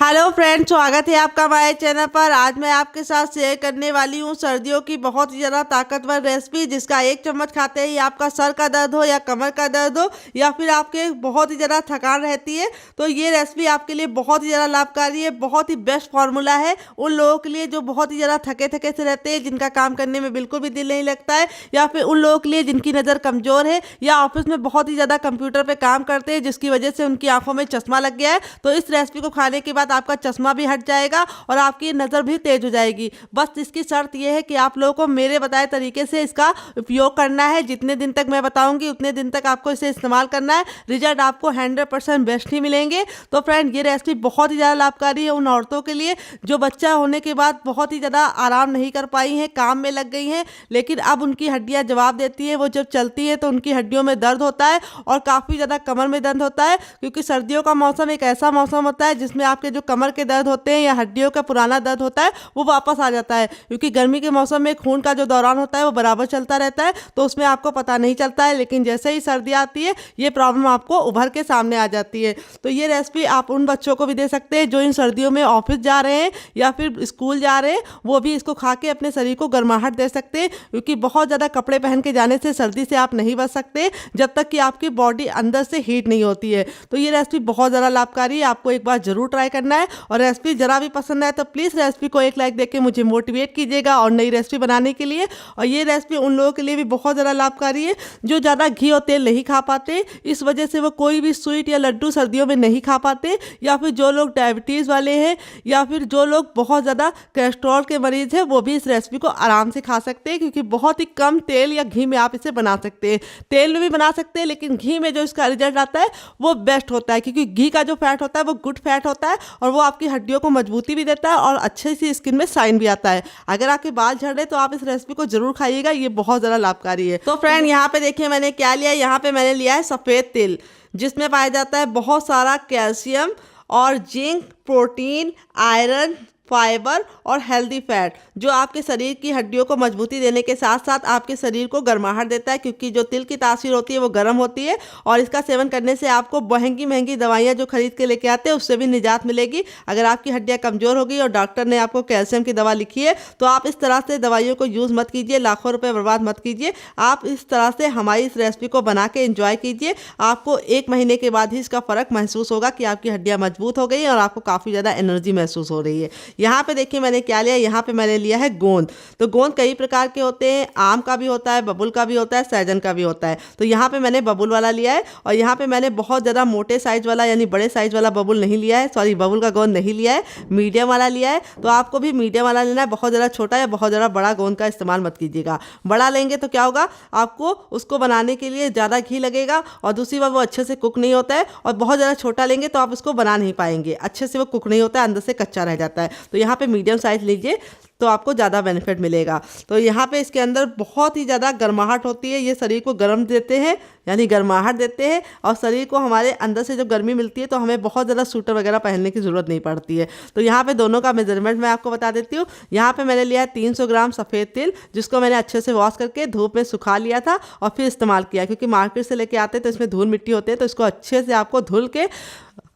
Hello friends, स्वागत है आपका हमारे चैनल पर। आज मैं आपके साथ शेयर करने वाली हूँ सर्दियों की बहुत ही ज़्यादा ताकतवर रेसिपी, जिसका एक चम्मच खाते ही आपका सर का दर्द हो या कमर का दर्द हो या फिर आपके बहुत ही ज़्यादा थकान रहती है, तो ये रेसिपी आपके लिए बहुत ही ज़्यादा लाभकारी है। बहुत ही बेस्ट फार्मूला है उन लोगों के लिए जो बहुत ही ज़्यादा थके थके से रहते हैं, जिनका काम करने में बिल्कुल भी दिल नहीं लगता है, या फिर उन लोगों के लिए जिनकी नज़र कमज़ोर है या ऑफिस में बहुत ही ज़्यादा कंप्यूटर पर काम करते हैं, जिसकी वजह से उनकी आंखों में चश्मा लग गया है। तो इस रेसिपी को खाने के बाद आपका चश्मा भी हट जाएगा और आपकी नज़र भी तेज हो जाएगी। बस इसकी शर्त यह है कि आप लोगों को मेरे बताए तरीके से इसका उपयोग करना है। जितने दिन तक मैं बताऊंगी उतने दिन तक आपको इसे इस्तेमाल करना है। रिजल्ट आपको 100% बेस्ट ही मिलेंगे। तो फ्रेंड, ये रेसिपी बहुत ही ज़्यादा लाभकारी है उन औरतों के लिए जो बच्चा होने के बाद बहुत ही ज़्यादा आराम नहीं कर पाई हैं, काम में लग गई हैं, लेकिन अब उनकी हड्डियाँ जवाब देती हैं। वो जब चलती है तो उनकी हड्डियों में दर्द होता है और काफ़ी ज़्यादा कमर में दर्द होता है, क्योंकि सर्दियों का मौसम एक ऐसा मौसम होता है जिसमें आपके जो कमर के दर्द होते हैं या हड्डियों का पुराना दर्द होता है वो वापस आ जाता है। क्योंकि गर्मी के मौसम में खून का जो दौरान होता है वो बराबर चलता रहता है, तो उसमें आपको पता नहीं चलता है, लेकिन जैसे ही सर्दी आती है ये प्रॉब्लम आपको उभर के सामने आ जाती है। तो ये रेसिपी आप उन बच्चों को भी दे सकते हैं जो इन सर्दियों में ऑफिस जा रहे हैं या फिर स्कूल जा रहे हैं, वो भी इसको खा के अपने शरीर को गर्माहट दे सकते हैं। क्योंकि बहुत ज़्यादा कपड़े पहन के जाने से सर्दी से आप नहीं बच सकते जब तक कि आपकी बॉडी अंदर से हीट नहीं होती है। तो ये रेसिपी बहुत ज़्यादा लाभकारी है, आपको एक बार जरूर ट्राई करना है। और रेसिपी जरा भी पसंद आए तो प्लीज़ रेसिपी को एक लाइक देके मुझे मोटिवेट कीजिएगा और नई रेसिपी बनाने के लिए। और ये रेसिपी उन लोगों के लिए भी बहुत ज़्यादा लाभकारी है जो ज़्यादा घी और तेल नहीं खा पाते, इस वजह से वो कोई भी स्वीट या लड्डू सर्दियों में नहीं खा पाते, या फिर जो लोग डायबिटीज़ वाले हैं या फिर जो लोग बहुत ज़्यादा कोलेस्ट्रॉल के मरीज़ हैं, वो भी इस रेसिपी को आराम से खा सकते हैं। क्योंकि बहुत ही कम तेल या घी में आप इसे बना सकते हैं। तेल में भी बना सकते हैं, लेकिन घी में जो इसका रिजल्ट आता है वो बेस्ट होता है। क्योंकि घी का जो फैट होता है वो गुड फैट होता है और वो आपकी हड्डियों को मजबूती भी देता है और अच्छे सी स्किन में शाइन भी आता है। अगर आपके बाल झड़ रहे तो आप इस रेसिपी को जरूर खाइएगा, ये बहुत ज़्यादा लाभकारी है। तो फ्रेंड, यहाँ पे देखिए मैंने क्या लिया है। यहाँ पे मैंने लिया है सफ़ेद तिल, जिसमें पाया जाता है बहुत सारा कैल्शियम और जिंक, प्रोटीन, आयरन, फाइबर और हेल्दी फैट, जो आपके शरीर की हड्डियों को मजबूती देने के साथ साथ आपके शरीर को गर्माहट देता है। क्योंकि जो तिल की तासीर होती है वो गर्म होती है और इसका सेवन करने से आपको महंगी महंगी दवाइयाँ जो खरीद के लेके आते हैं उससे भी निजात मिलेगी। अगर आपकी हड्डियाँ कमज़ोर हो गई और डॉक्टर ने आपको कैल्शियम की दवा लिखी है तो आप इस तरह से दवाइयों को यूज़ मत कीजिए, लाखों रुपये बर्बाद मत कीजिए। आप इस तरह से हमारी इस रेसिपी को बना के एंजॉय कीजिए। आपको 1 महीने के बाद ही इसका फ़र्क महसूस होगा कि आपकी हड्डियाँ मजबूत हो गई और आपको काफ़ी ज़्यादा एनर्जी महसूस हो रही है। यहाँ पे देखिए मैंने क्या लिया। यहाँ पे मैंने लिया है गोंद। तो गोंद कई प्रकार के होते हैं, आम का भी होता है, बबूल का भी होता है, सहजन का भी होता है। तो यहाँ पे मैंने बबूल वाला लिया है और यहाँ पे मैंने बहुत ज़्यादा मोटे साइज वाला यानी बड़े साइज वाला बबूल नहीं लिया है, सॉरी बबूल का गोंद नहीं लिया है, मीडियम वाला लिया है। तो आपको भी मीडियम वाला लेना है, बहुत ज़्यादा छोटा या बहुत ज़्यादा बड़ा गोंद का इस्तेमाल मत कीजिएगा। बड़ा लेंगे तो क्या होगा, आपको उसको बनाने के लिए ज़्यादा घी लगेगा और दूसरी बात वो अच्छे से कुक नहीं होता है। और बहुत ज़्यादा छोटा लेंगे तो आप उसको बना नहीं पाएंगे, अच्छे से वो कुक नहीं होता है, अंदर से कच्चा रह जाता है। तो यहाँ पे मीडियम साइज लीजिए तो आपको ज़्यादा बेनिफिट मिलेगा। तो यहाँ पे इसके अंदर बहुत ही ज़्यादा गर्माहट होती है, ये शरीर को गर्म देते हैं यानी गर्माहट देते हैं और शरीर को हमारे अंदर से जब गर्मी मिलती है तो हमें बहुत ज़्यादा स्वेटर वगैरह पहनने की ज़रूरत नहीं पड़ती है। तो यहाँ पे दोनों का मेजरमेंट मैं आपको बता देती हूँ। यहाँ पे मैंने लिया है 300 ग्राम सफ़ेद तिल, जिसको मैंने अच्छे से वॉश करके धूप में सुखा लिया था और फिर इस्तेमाल किया। क्योंकि मार्केट से लेके आते हैं तो इसमें धूल मिट्टी होती है, तो इसको अच्छे से आपको धुल के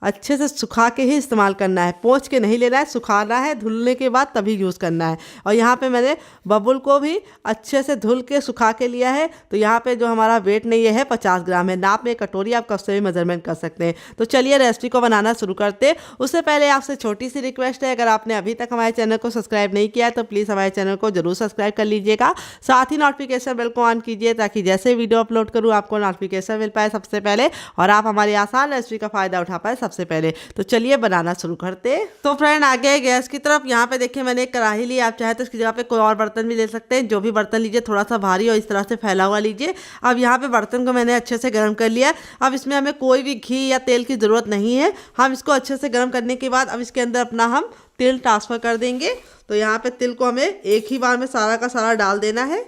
अच्छे से सुखा के ही इस्तेमाल करना है, पोंछ के नहीं लेना है, सुखाना है, धुलने के बाद तभी यूज़ करना है। और यहाँ पे मैंने बबूल को भी अच्छे से धुल के सुखा के लिया है। तो यहाँ पे जो हमारा वेट नहीं है 50 ग्राम है, नाप में कटोरी आप कब से भी मेजरमेंट कर सकते हैं। तो चलिए रेसिपी को बनाना शुरू करते हैं। उससे पहले आपसे छोटी सी रिक्वेस्ट है, अगर आपने अभी तक हमारे चैनल को सब्सक्राइब नहीं किया है तो प्लीज़ हमारे चैनल को जरूर सब्सक्राइब कर लीजिएगा। साथ ही नोटिफिकेशन बेल को ऑन कीजिए ताकि जैसे वीडियो अपलोड करूँ आपको नोटिफिकेशन मिल पाए सबसे पहले और आप हमारी आसान रेसिपी का फ़ायदा उठा पाए सबसे पहले। तो चलिए बनाना शुरू करते हैं। तो फ्रेंड, आगे गैस की तरफ यहाँ पे देखिए मैंने एक कढ़ाई ली। आप चाहे तो इसकी जगह पे कोई और बर्तन भी ले सकते हैं। जो भी बर्तन लीजिए थोड़ा सा भारी और इस तरह से फैला हुआ लीजिए। अब यहाँ पे बर्तन को मैंने अच्छे से गर्म कर लिया। अब इसमें हमें कोई भी घी या तेल की ज़रूरत नहीं है। हम इसको अच्छे से गर्म करने के बाद अब इसके अंदर अपना हम तिल ट्रांसफ़र कर देंगे। तो यहाँ पे तिल को हमें एक ही बार में सारा का सारा डाल देना है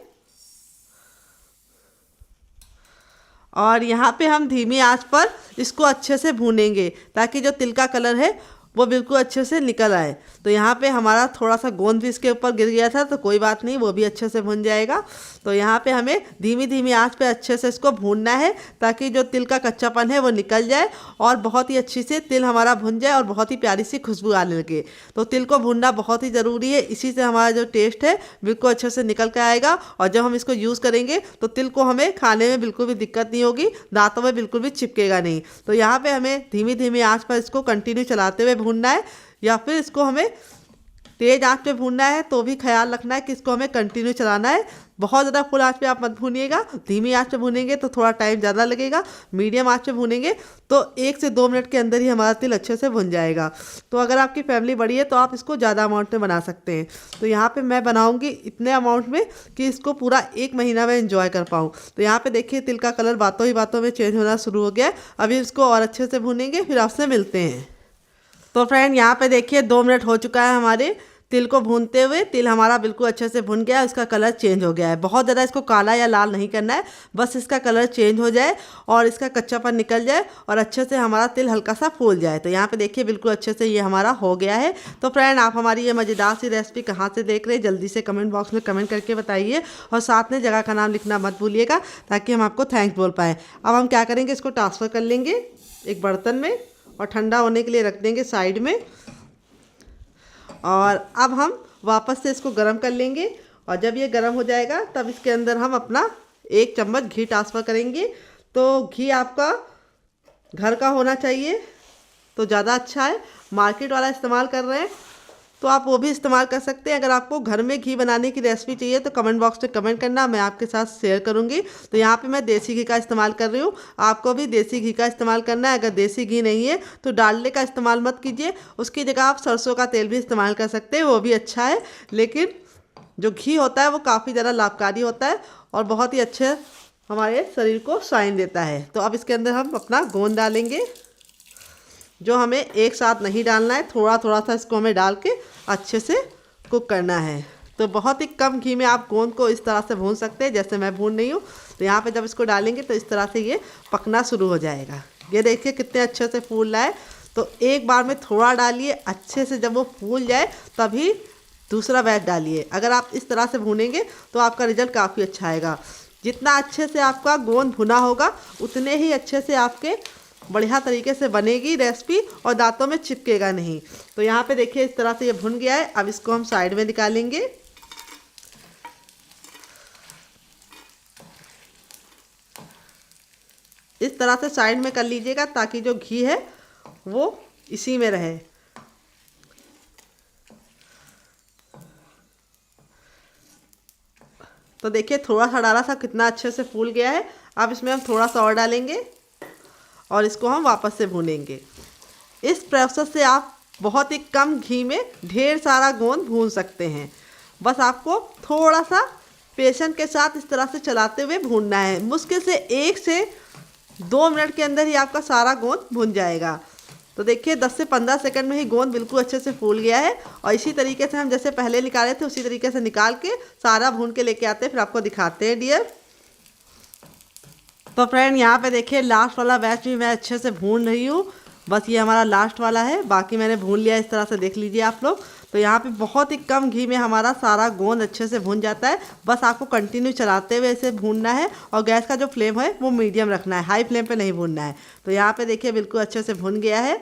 और यहाँ पे हम धीमी आंच पर इसको अच्छे से भूनेंगे ताकि जो तिल का कलर है वो बिल्कुल अच्छे से निकल आए। तो यहाँ पे हमारा थोड़ा सा गोंद भी इसके ऊपर गिर गया था, तो कोई बात नहीं, वो भी अच्छे से भुन जाएगा। तो यहाँ पे हमें धीमी धीमी आंच पे अच्छे से इसको भूनना है, ताकि जो तिल का कच्चापन है वो निकल जाए और बहुत ही अच्छी से तिल हमारा भुन जाए और बहुत ही प्यारी सी खुशबू आने लगे। तो तिल को भूनना बहुत ही ज़रूरी है, इसी से हमारा जो टेस्ट है बिल्कुल अच्छे से निकल के आएगा। और जब हम इसको यूज़ करेंगे तो तिल को हमें खाने में बिल्कुल भी दिक्कत नहीं होगी, दांतों में बिल्कुल भी चिपकेगा नहीं। तो यहाँ पे हमें धीमी धीमी आंच पर इसको कंटिन्यू चलाते हुए भूनना है, या फिर इसको हमें तेज आंच पे भूनना है तो भी ख्याल रखना है कि इसको हमें कंटिन्यू चलाना है। बहुत ज़्यादा फुल आंच पे आप मत भूनिएगा, धीमी आंच पे भूनेंगे तो थोड़ा टाइम ज़्यादा लगेगा, मीडियम आंच पे भूनेंगे तो 1 से 2 मिनट के अंदर ही हमारा तिल अच्छे से भुन जाएगा। तो अगर आपकी फैमिली बड़ी है तो आप इसको ज़्यादा अमाउंट में बना सकते हैं। तो यहाँ पे मैं बनाऊँगी इतने अमाउंट में कि इसको पूरा 1 महीना में एंजॉय कर पाऊँ। तो यहाँ पे देखिए तिल का कलर बातों ही बातों में चेंज होना शुरू हो गया है। अभी इसको और अच्छे से भूनेंगे, फिर आपसे मिलते हैं। तो फ्रेंड यहाँ पे देखिए 2 मिनट हो चुका है हमारे तिल को भूनते हुए। तिल हमारा बिल्कुल अच्छे से भुन गया है, इसका कलर चेंज हो गया है। बहुत ज़्यादा इसको काला या लाल नहीं करना है, बस इसका कलर चेंज हो जाए और इसका कच्चापन निकल जाए और अच्छे से हमारा तिल हल्का सा फूल जाए। तो यहाँ पे देखिए बिल्कुल अच्छे से ये हमारा हो गया है। तो फ्रेंड आप हमारी ये मज़ेदार सी रेसिपी कहाँ से देख रहे हैं, जल्दी से कमेंट बॉक्स में कमेंट करके बताइए और साथ में जगह का नाम लिखना मत भूलिएगा, ताकि हम आपको थैंक्स बोल पाएँ। अब हम क्या करेंगे, इसको ट्रांसफ़र कर लेंगे एक बर्तन में और ठंडा होने के लिए रख देंगे साइड में। और अब हम वापस से इसको गरम कर लेंगे और जब ये गरम हो जाएगा तब इसके अंदर हम अपना 1 चम्मच घी ट्रांसफ़र करेंगे। तो घी आपका घर का होना चाहिए तो ज़्यादा अच्छा है। मार्केट वाला इस्तेमाल कर रहे हैं तो आप वो भी इस्तेमाल कर सकते हैं। अगर आपको घर में घी बनाने की रेसिपी चाहिए तो कमेंट बॉक्स में कमेंट करना, मैं आपके साथ शेयर करूंगी। तो यहाँ पे मैं देसी घी का इस्तेमाल कर रही हूँ, आपको भी देसी घी का इस्तेमाल करना है। अगर देसी घी नहीं है तो डालडे का इस्तेमाल मत कीजिए, उसकी जगह आप सरसों का तेल भी इस्तेमाल कर सकते हैं, वो भी अच्छा है। लेकिन जो घी होता है वो काफ़ी ज़्यादा लाभकारी होता है और बहुत ही अच्छे हमारे शरीर को शाइन देता है। तो अब इसके अंदर हम अपना गोंद डालेंगे, जो हमें एक साथ नहीं डालना है, थोड़ा थोड़ा सा इसको हमें डाल के अच्छे से कुक करना है। तो बहुत ही कम घी में आप गोंद को इस तरह से भून सकते हैं जैसे मैं भून रही हूँ। तो यहाँ पे जब इसको डालेंगे तो इस तरह से ये पकना शुरू हो जाएगा। ये देखिए कितने अच्छे से फूल रहा है। तो एक बार में थोड़ा डालिए, अच्छे से जब वो फूल जाए तभी दूसरा बैच डालिए। अगर आप इस तरह से भूनेंगे तो आपका रिजल्ट काफ़ी अच्छा आएगा। जितना अच्छे से आपका गोंद भुना होगा उतने ही अच्छे से आपके बढ़िया तरीके से बनेगी रेसिपी और दांतों में चिपकेगा नहीं। तो यहाँ पे देखिए इस तरह से ये भुन गया है। अब इसको हम साइड में निकालेंगे। इस तरह से साइड में कर लीजिएगा ताकि जो घी है वो इसी में रहे। तो देखिए थोड़ा सा डाला था, कितना अच्छे से फूल गया है। अब इसमें हम थोड़ा सा और डालेंगे और इसको हम वापस से भूनेंगे। इस प्रोसेस से आप बहुत ही कम घी में ढेर सारा गोंद भून सकते हैं। बस आपको थोड़ा सा पेशेंस के साथ इस तरह से चलाते हुए भूनना है। मुश्किल से 1 से 2 मिनट के अंदर ही आपका सारा गोंद भुन जाएगा। तो देखिए 10 से 15 सेकंड में ही गोंद बिल्कुल अच्छे से फूल गया है। और इसी तरीके से हम जैसे पहले निकाले थे उसी तरीके से निकाल के सारा भून के लेके आते हैं, फिर आपको दिखाते हैं डियर। तो फ्रेंड यहाँ पे देखिए लास्ट वाला बैच भी मैं अच्छे से भून रही हूँ। बस ये हमारा लास्ट वाला है, बाकी मैंने भून लिया। इस तरह से देख लीजिए आप लोग। तो यहाँ पे बहुत ही कम घी में हमारा सारा गोंद अच्छे से भून जाता है। बस आपको कंटिन्यू चलाते हुए इसे भूनना है और गैस का जो फ्लेम है वो मीडियम रखना है, हाई फ्लेम पे नहीं भूनना है। तो यहाँ पे देखिए बिल्कुल अच्छे से भून गया है।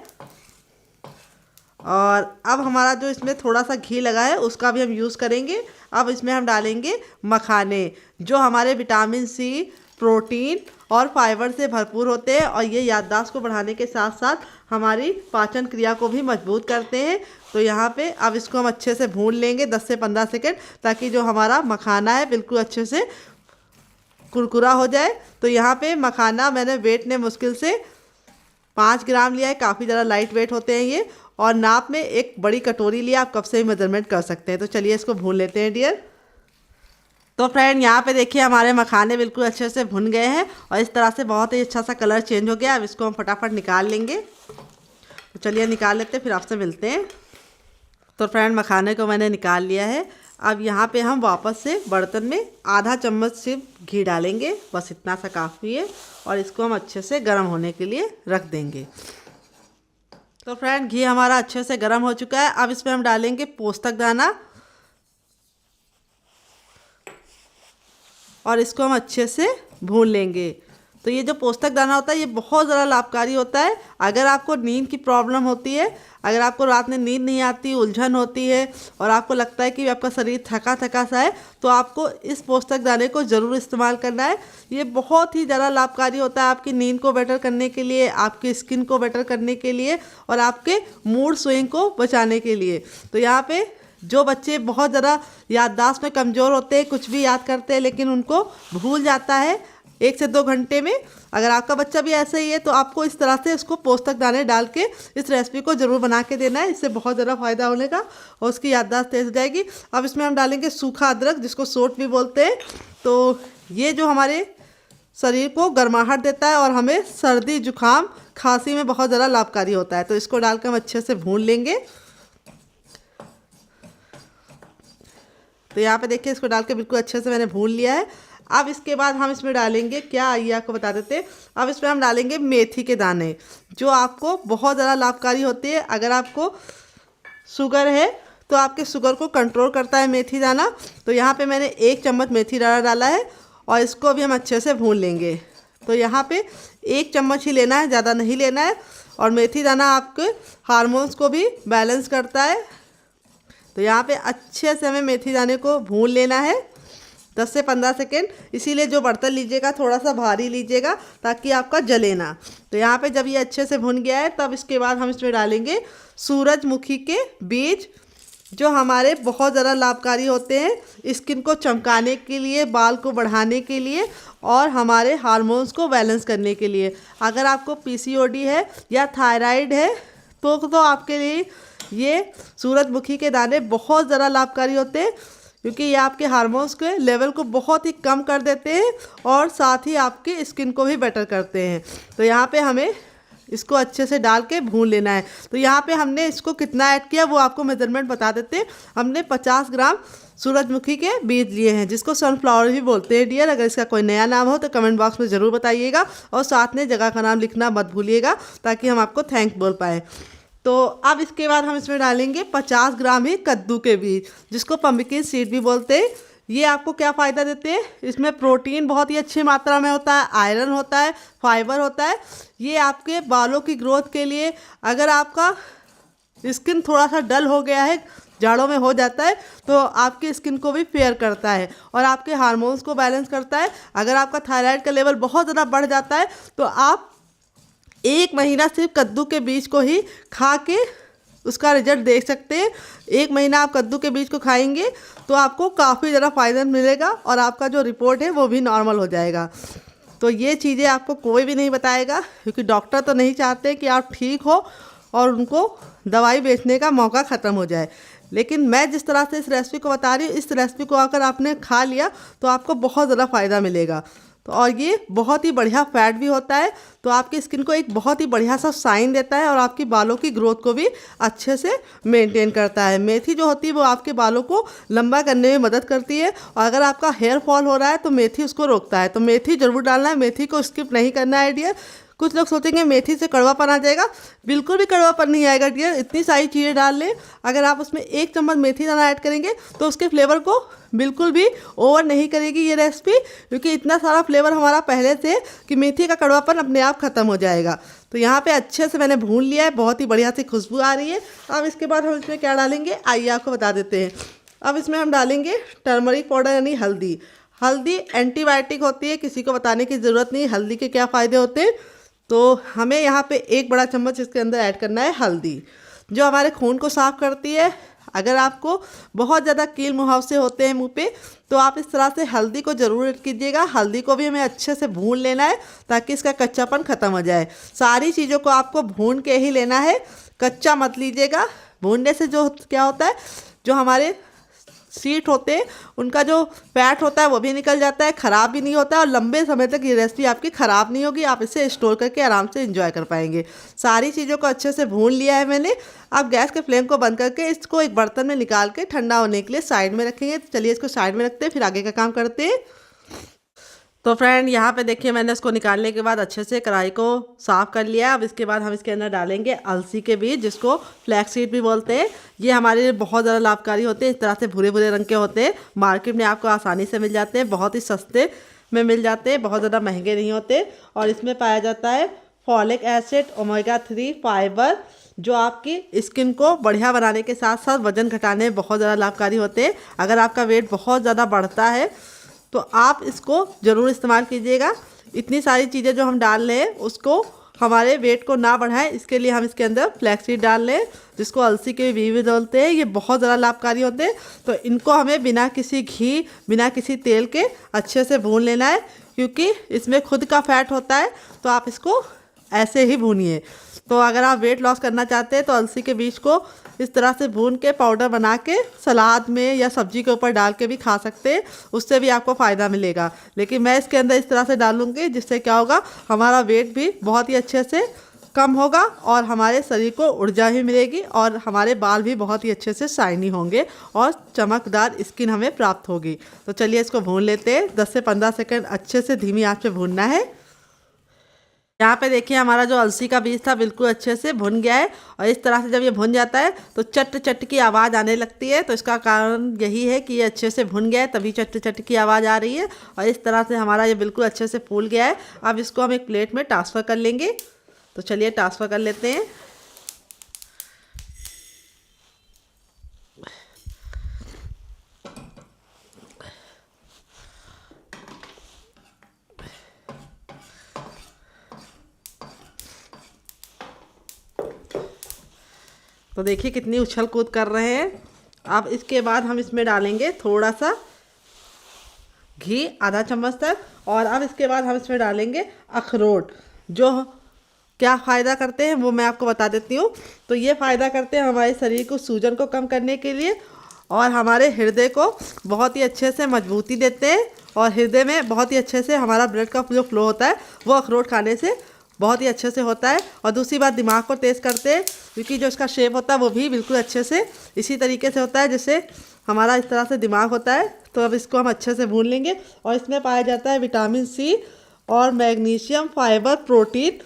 और अब हमारा जो इसमें थोड़ा सा घी लगा है उसका भी हम यूज़ करेंगे। अब इसमें हम डालेंगे मखाने, जो हमारे विटामिन सी, प्रोटीन और फाइबर से भरपूर होते हैं और ये याददाश्त को बढ़ाने के साथ साथ हमारी पाचन क्रिया को भी मजबूत करते हैं। तो यहाँ पे अब इसको हम अच्छे से भून लेंगे 10 से 15 सेकंड, ताकि जो हमारा मखाना है बिल्कुल अच्छे से कुरकुरा हो जाए। तो यहाँ पे मखाना मैंने वेट ने मुश्किल से 5 ग्राम लिया है, काफ़ी ज़्यादा लाइट वेट होते हैं ये। और नाप में एक बड़ी कटोरी लिया, आप कब से भी मेजरमेंट कर सकते हैं। तो चलिए इसको भून लेते हैं डियर। तो फ्रेंड यहाँ पे देखिए हमारे मखाने बिल्कुल अच्छे से भुन गए हैं और इस तरह से बहुत ही अच्छा सा कलर चेंज हो गया। अब इसको हम फटाफट निकाल लेंगे। तो चलिए निकाल लेते हैं, फिर आपसे मिलते हैं। तो फ्रेंड मखाने को मैंने निकाल लिया है। अब यहाँ पे हम वापस से बर्तन में आधा चम्मच सिर्फ घी डालेंगे, बस इतना सा काफ़ी है। और इसको हम अच्छे से गर्म होने के लिए रख देंगे। तो फ्रेंड घी हमारा अच्छे से गर्म हो चुका है। अब इसमें हम डालेंगे पोस्तक दाना और इसको हम अच्छे से भून लेंगे। तो ये जो पोस्तक दाना होता है ये बहुत ज़्यादा लाभकारी होता है। अगर आपको नींद की प्रॉब्लम होती है, अगर आपको रात में नींद नहीं आती, उलझन होती है और आपको लगता है कि आपका शरीर थका थका सा है, तो आपको इस पोस्तक दाने को ज़रूर इस्तेमाल करना है। ये बहुत ही ज़्यादा लाभकारी होता है आपकी नींद को बेटर करने के लिए, आपकी स्किन को बेटर करने के लिए और आपके मूड स्विंग को बचाने के लिए। तो यहाँ पे जो बच्चे बहुत ज़्यादा याददाश्त में कमज़ोर होते हैं, कुछ भी याद करते हैं लेकिन उनको भूल जाता है 1 से 2 घंटे में, अगर आपका बच्चा भी ऐसा ही है तो आपको इस तरह से उसको पोस्तक दाने डाल के इस रेसिपी को ज़रूर बना के देना है। इससे बहुत ज़्यादा फ़ायदा होने का और उसकी याददाश्त तेज हो जाएगी। अब इसमें हम डालेंगे सूखा अदरक, जिसको सोट भी बोलते हैं। तो ये जो हमारे शरीर को गर्माहट देता है और हमें सर्दी जुकाम खांसी में बहुत ज़्यादा लाभकारी होता है। तो इसको डालकर हम अच्छे से भून लेंगे। तो यहाँ पे देखिए इसको डाल के बिल्कुल अच्छे से मैंने भून लिया है। अब इसके बाद हम इसमें डालेंगे क्या, आइए आपको बता देते हैं। अब इसमें हम डालेंगे मेथी के दाने, जो आपको बहुत ज़्यादा लाभकारी होती है। अगर आपको शुगर है तो आपके शुगर को कंट्रोल करता है मेथी दाना। तो यहाँ पे मैंने 1 चम्मच मेथी दाना डाला है और इसको भी हम अच्छे से भून लेंगे। तो यहाँ पे 1 चम्मच ही लेना है, ज़्यादा नहीं लेना है। और मेथी दाना आपके हार्मोन्स को भी बैलेंस करता है। तो यहाँ पे अच्छे से हमें मेथी दाने को भून लेना है 10 से 15 सेकेंड। इसीलिए जो बर्तन लीजिएगा थोड़ा सा भारी लीजिएगा ताकि आपका जले ना। तो यहाँ पे जब ये अच्छे से भुन गया है तब इसके बाद हम इसमें डालेंगे सूरजमुखी के बीज, जो हमारे बहुत ज़्यादा लाभकारी होते हैं स्किन को चमकाने के लिए, बाल को बढ़ाने के लिए और हमारे हार्मोन्स को बैलेंस करने के लिए। अगर आपको पीसीओडी है या थायराइड है तो आपके लिए ये सूरजमुखी के दाने बहुत ज़्यादा लाभकारी होते हैं, क्योंकि ये आपके हार्मोन्स के लेवल को बहुत ही कम कर देते हैं और साथ ही आपकी स्किन को भी बेटर करते हैं। तो यहाँ पे हमें इसको अच्छे से डाल के भून लेना है। तो यहाँ पे हमने इसको कितना ऐड किया वो आपको मेजरमेंट बता देते हैं। हमने 50 ग्राम सूरजमुखी के बीज लिए हैं, जिसको सनफ्लावर भी बोलते हैं डियर। अगर इसका कोई नया नाम हो तो कमेंट बॉक्स में ज़रूर बताइएगा और साथ में जगह का नाम लिखना मत भूलिएगा ताकि हम आपको थैंक बोल पाएँ। तो अब इसके बाद हम इसमें डालेंगे 50 ग्राम ही कद्दू के बीज, जिसको पम्पकिन सीड भी बोलते हैं। ये आपको क्या फ़ायदा देते हैं, इसमें प्रोटीन बहुत ही अच्छी मात्रा में होता है, आयरन होता है, फाइबर होता है। ये आपके बालों की ग्रोथ के लिए, अगर आपका स्किन थोड़ा सा डल हो गया है, जाड़ों में हो जाता है, तो आपकी स्किन को भी फेयर करता है और आपके हार्मोन्स को बैलेंस करता है। अगर आपका थायराइड का लेवल बहुत ज़्यादा बढ़ जाता है तो आप 1 महीना सिर्फ कद्दू के बीज को ही खा के उसका रिजल्ट देख सकते हैं। 1 महीना आप कद्दू के बीज को खाएंगे तो आपको काफ़ी ज़्यादा फ़ायदा मिलेगा और आपका जो रिपोर्ट है वो भी नॉर्मल हो जाएगा। तो ये चीज़ें आपको कोई भी नहीं बताएगा, क्योंकि डॉक्टर तो नहीं चाहते कि आप ठीक हो और उनको दवाई बेचने का मौका ख़त्म हो जाए। लेकिन मैं जिस तरह से इस रेसिपी को बता रही हूँ, इस रेसिपी को अगर आपने खा लिया तो आपको बहुत ज़्यादा फ़ायदा मिलेगा। तो और ये बहुत ही बढ़िया फैट भी होता है, तो आपकी स्किन को एक बहुत ही बढ़िया सा शाइन देता है और आपकी बालों की ग्रोथ को भी अच्छे से मेंटेन करता है। मेथी जो होती है वो आपके बालों को लंबा करने में मदद करती है और अगर आपका हेयर फॉल हो रहा है तो मेथी उसको रोकता है। तो मेथी ज़रूर डालना है, मेथी को स्किप नहीं करना है डियर। कुछ लोग सोचेंगे मेथी से कड़वापन आ जाएगा, बिल्कुल भी कड़वापन नहीं आएगा डियर। इतनी सारी चीज़ें डाल लें, अगर आप उसमें 1 चम्मच मेथी दाना ऐड करेंगे तो उसके फ्लेवर को बिल्कुल भी ओवर नहीं करेगी ये रेसिपी, क्योंकि इतना सारा फ्लेवर हमारा पहले से कि मेथी का कड़वापन अपने आप ख़त्म हो जाएगा। तो यहाँ पे अच्छे से मैंने भून लिया है, बहुत ही बढ़िया सी खुशबू आ रही है। अब इसके बाद हम इसमें क्या डालेंगे आइए आपको बता देते हैं। अब इसमें हम डालेंगे टर्मरिक पाउडर यानी हल्दी। हल्दी एंटीबायोटिक होती है, किसी को बताने की ज़रूरत नहीं हल्दी के क्या फ़ायदे होते हैं। तो हमें यहाँ पे 1 बड़ा चम्मच इसके अंदर ऐड करना है हल्दी, जो हमारे खून को साफ़ करती है। अगर आपको बहुत ज़्यादा कील मुहावसे होते हैं मुंह पे तो आप इस तरह से हल्दी को ज़रूर ऐड कीजिएगा। हल्दी को भी हमें अच्छे से भून लेना है ताकि इसका कच्चापन ख़त्म हो जाए। सारी चीज़ों को आपको भून के ही लेना है, कच्चा मत लीजिएगा। भूनने से जो क्या होता है, जो हमारे सीट होते हैं उनका जो फैट होता है वो भी निकल जाता है, ख़राब भी नहीं होता है और लंबे समय तक ये रेसिपी आपकी ख़राब नहीं होगी। आप इसे स्टोर करके आराम से एंजॉय कर पाएंगे। सारी चीज़ों को अच्छे से भून लिया है मैंने। अब गैस के फ्लेम को बंद करके इसको एक बर्तन में निकाल के ठंडा होने के लिए साइड में रखेंगे। तो चलिए इसको साइड में रखते हैं, फिर आगे का काम करते हैं। तो फ्रेंड यहाँ पे देखिए मैंने इसको निकालने के बाद अच्छे से कढ़ाई को साफ़ कर लिया। अब इसके बाद हम इसके अंदर डालेंगे अलसी के बीज, जिसको फ्लैक्स सीड भी बोलते हैं। ये हमारे लिए बहुत ज़्यादा लाभकारी होते हैं। इस तरह से भूरे भूरे रंग के होते हैं, मार्केट में आपको आसानी से मिल जाते हैं, बहुत ही सस्ते में मिल जाते हैं, बहुत ज़्यादा महंगे नहीं होते। और इसमें पाया जाता है फॉलिक एसिड, ओमेगा 3 फाइबर, जो आपकी स्किन को बढ़िया बनाने के साथ साथ वज़न घटाने में बहुत ज़्यादा लाभकारी होते हैं। अगर आपका वेट बहुत ज़्यादा बढ़ता है तो आप इसको ज़रूर इस्तेमाल कीजिएगा। इतनी सारी चीज़ें जो हम डाल रहे हैं उसको हमारे वेट को ना बढ़ाए, इसके लिए हम इसके अंदर फ्लैक्स सीड डाल लें, जिसको अलसी के बीज बोलते हैं। ये बहुत ज़्यादा लाभकारी होते हैं। तो इनको हमें बिना किसी घी, बिना किसी तेल के अच्छे से भून लेना है, क्योंकि इसमें खुद का फैट होता है। तो आप इसको ऐसे ही भूनिए। तो अगर आप वेट लॉस करना चाहते हैं तो अलसी के बीज को इस तरह से भून के पाउडर बना के सलाद में या सब्जी के ऊपर डाल के भी खा सकते हैं, उससे भी आपको फ़ायदा मिलेगा। लेकिन मैं इसके अंदर इस तरह से डालूंगी, जिससे क्या होगा, हमारा वेट भी बहुत ही अच्छे से कम होगा और हमारे शरीर को ऊर्जा भी मिलेगी और हमारे बाल भी बहुत ही अच्छे से शाइनी होंगे और चमकदार स्किन हमें प्राप्त होगी। तो चलिए इसको भून लेते हैं। 10 से 15 सेकंड अच्छे से धीमी आंच पे भूनना है। यहाँ पे देखिए हमारा जो अलसी का बीज था बिल्कुल अच्छे से भुन गया है। और इस तरह से जब ये भुन जाता है तो चट चट की आवाज़ आने लगती है। तो इसका कारण यही है कि ये अच्छे से भुन गया है, तभी चट चट की आवाज़ आ रही है। और इस तरह से हमारा ये बिल्कुल अच्छे से फूल गया है। अब इसको हम एक प्लेट में ट्रांसफ़र कर लेंगे। तो चलिए ट्रांसफ़र कर लेते हैं। तो देखिए कितनी उछल कूद कर रहे हैं। अब इसके बाद हम इसमें डालेंगे थोड़ा सा घी, आधा चम्मच तक। और अब इसके बाद हम इसमें डालेंगे अखरोट, जो क्या फ़ायदा करते हैं वो मैं आपको बता देती हूँ। तो ये फ़ायदा करते हैं हमारे शरीर को, सूजन को कम करने के लिए, और हमारे हृदय को बहुत ही अच्छे से मजबूती देते हैं। और हृदय में बहुत ही अच्छे से हमारा ब्लड का जो फ्लो होता है वो अखरोट खाने से बहुत ही अच्छे से होता है। और दूसरी बात, दिमाग को तेज़ करते हैं, क्योंकि जो इसका शेप होता है वो भी बिल्कुल अच्छे से इसी तरीके से होता है जैसे हमारा इस तरह से दिमाग होता है। तो अब इसको हम अच्छे से भून लेंगे। और इसमें पाया जाता है विटामिन सी और मैग्नीशियम, फाइबर, प्रोटीन,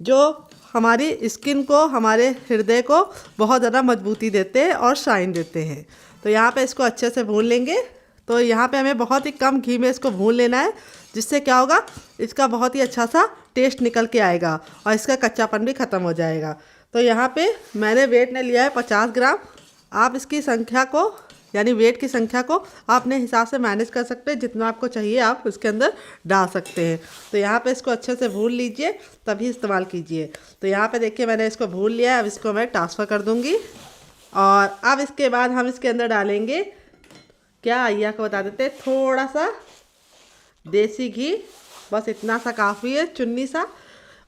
जो हमारी स्किन को, हमारे हृदय को बहुत ज़्यादा मजबूती देते हैं और शाइन देते हैं। तो यहाँ पे इसको अच्छे से भून लेंगे। तो यहाँ पे हमें बहुत ही कम घी में इसको भून लेना है, जिससे क्या होगा, इसका बहुत ही अच्छा सा टेस्ट निकल के आएगा और इसका कच्चापन भी ख़त्म हो जाएगा। तो यहाँ पे मैंने वेट ने लिया है 50 ग्राम। आप इसकी संख्या को, यानी वेट की संख्या को आप अपने हिसाब से मैनेज कर सकते हैं, जितना आपको चाहिए आप उसके अंदर डाल सकते हैं। तो यहाँ पे इसको अच्छे से भून लीजिए, तभी इस्तेमाल कीजिए। तो यहाँ पे देखिए मैंने इसको भून लिया है। अब इसको मैं ट्रांसफ़र कर दूँगी। और अब इसके बाद हम इसके अंदर डालेंगे, क्या आइए आपको बता देते हैं, थोड़ा सा देसी घी, बस इतना सा काफ़ी है, चुन्नी सा।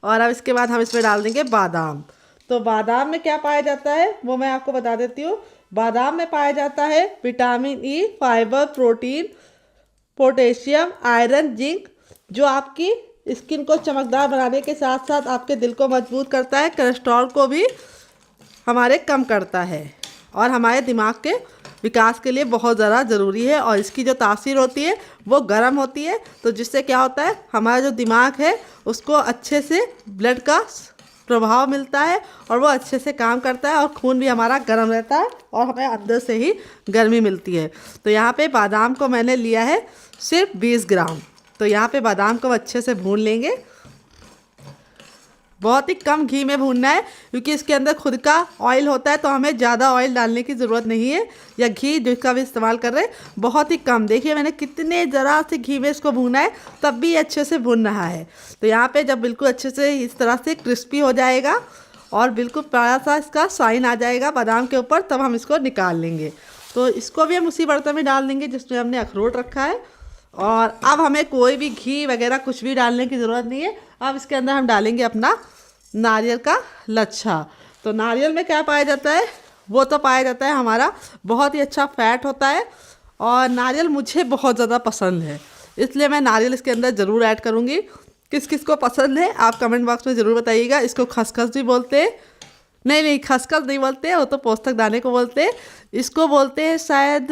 और अब इसके बाद हम इसमें डाल देंगे बादाम। तो बादाम में क्या पाया जाता है वो मैं आपको बता देती हूँ। बादाम में पाया जाता है vitamin E, fibre, protein, potassium, iron, zinc, जो आपकी स्किन को चमकदार बनाने के साथ साथ आपके दिल को मजबूत करता है, कोलेस्ट्रॉल को भी हमारे कम करता है और हमारे दिमाग के विकास के लिए बहुत ज़्यादा ज़रूरी है। और इसकी जो तासीर होती है वो गर्म होती है, तो जिससे क्या होता है, हमारा जो दिमाग है उसको अच्छे से ब्लड का प्रभाव मिलता है और वो अच्छे से काम करता है और खून भी हमारा गर्म रहता है और हमें अंदर से ही गर्मी मिलती है। तो यहाँ पे बादाम को मैंने लिया है सिर्फ 20 ग्राम। तो यहाँ पे बादाम को अच्छे से भून लेंगे। बहुत ही कम घी में भूनना है, क्योंकि इसके अंदर खुद का ऑयल होता है, तो हमें ज़्यादा ऑयल डालने की ज़रूरत नहीं है। या घी जिसका भी इस्तेमाल कर रहे हैं बहुत ही कम। देखिए मैंने कितने ज़रा से घी में इसको भूना है, तब भी अच्छे से भून रहा है। तो यहाँ पे जब बिल्कुल अच्छे से इस तरह से क्रिस्पी हो जाएगा और बिल्कुल प्यारा सा इसका शाइन आ जाएगा बादाम के ऊपर, तब हम इसको निकाल लेंगे। तो इसको भी हम उसी बर्तन में डाल देंगे जिसमें हमने अखरोट रखा है। और अब हमें कोई भी घी वगैरह कुछ भी डालने की ज़रूरत नहीं है। अब इसके अंदर हम डालेंगे अपना नारियल का लच्छा। तो नारियल में क्या पाया जाता है, वो तो पाया जाता है हमारा बहुत ही अच्छा फैट होता है। और नारियल मुझे बहुत ज़्यादा पसंद है, इसलिए मैं नारियल इसके अंदर ज़रूर ऐड करूँगी। किस किस को पसंद है आप कमेंट बॉक्स में ज़रूर बताइएगा। इसको खसखस भी बोलते हैं, नहीं खसखस नहीं बोलते, वो तो पोस्तक दाने को बोलते हैं। इसको बोलते हैं शायद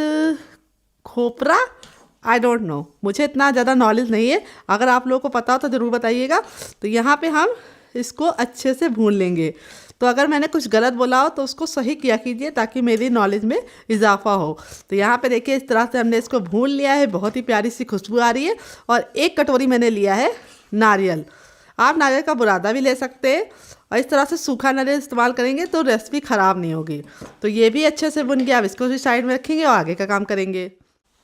खोपरा, आई डोंट नो, मुझे इतना ज़्यादा नॉलेज नहीं है, अगर आप लोगों को पता हो तो ज़रूर बताइएगा। तो यहाँ पे हम इसको अच्छे से भून लेंगे। तो अगर मैंने कुछ गलत बोला हो तो उसको सही किया कीजिए ताकि मेरी नॉलेज में इजाफा हो। तो यहाँ पे देखिए इस तरह से हमने इसको भून लिया है, बहुत ही प्यारी सी खुशबू आ रही है। और 1 कटोरी मैंने लिया है नारियल, आप नारियल का बुरादा भी ले सकते हैं, और इस तरह से सूखा नारियल इस्तेमाल करेंगे तो रेसिपी ख़राब नहीं होगी। तो ये भी अच्छे से भुन गया, अब इसको भी साइड में रखेंगे और आगे का काम करेंगे।